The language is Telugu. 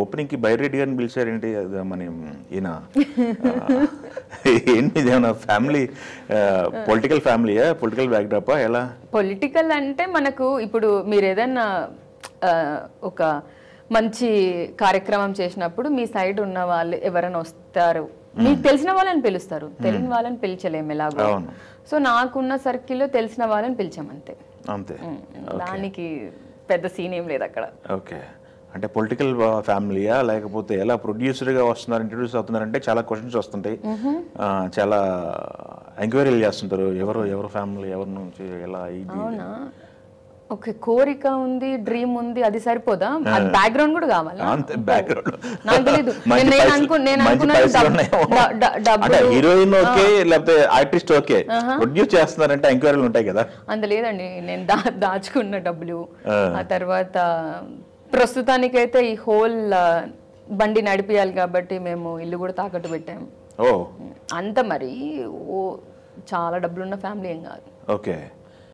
ఓపెనింగ్కి బైరెడ్డి గారిని పిలిచారేంటి? అది మన ఈయన ఏంటి ఇదేమన్నా ఫ్యామిలీ పొలిటికల్ ఫ్యామిలీయా, పొలిటికల్ బ్యాక్డ్రాపా, ఎలా? పొలిటికల్ అంటే మనకు ఇప్పుడు మీరు ఏదన్నా ఒక మంచి కార్యక్రమం చేసినప్పుడు మీ సైడ్ ఉన్న వాళ్ళు ఎవరైనా వస్తారు, మీకు తెలిసిన వాళ్ళని పిలుస్తారు, తెలియని వాళ్ళని పిలిచలేము ఎలాగో. సో నాకున్న సర్కిల్లో తెలిసిన వాళ్ళని పిలిచామంతే. అంతే, దానికి పెద్ద సీన్ ఏం లేదు అక్కడ. ఓకే. అంటే పొలిటికల్ ఫ్యామిలీయా లేకపోతే ఎలా ప్రొడ్యూసర్గా వస్తున్నారు, ఇంట్రడ్యూస్ అవుతున్నారంటే చాలా క్వశ్చన్స్ వస్తుంటాయి, చాలా ఎంక్వైరీలు చేస్తుంటారు, ఎవరు ఫ్యామిలీ, ఎవరి నుంచి, ఎలా, ఇది. అవునా? ఓకే, కోరిక ఉంది, డ్రీమ్ ఉంది, అది సరిపోదా? బ్యాక్గ్రౌండ్ కూడా కావాలి. నాకు తెలీదు, హీరోయిన్ ఓకే లేకపోతే ఆర్టిస్ట్ ఓకే, ప్రొడ్యూస్ చేస్తున్నారంటే ఎంక్వైరీలు ఉంటాయి కదా. అంత లేదండి, నేను దాచుకున్న డబ్బులు, ఆ తర్వాత ప్రస్తుతానికైతే ఈ హోల్ బండి నడిపియాలి కాబట్టి మేము ఇల్లు కూడా తాకట్టు పెట్టాము. అంత మరి చాలా డబ్బులున్న ఫ్యామిలీ ఏం కాదు. ఓకే.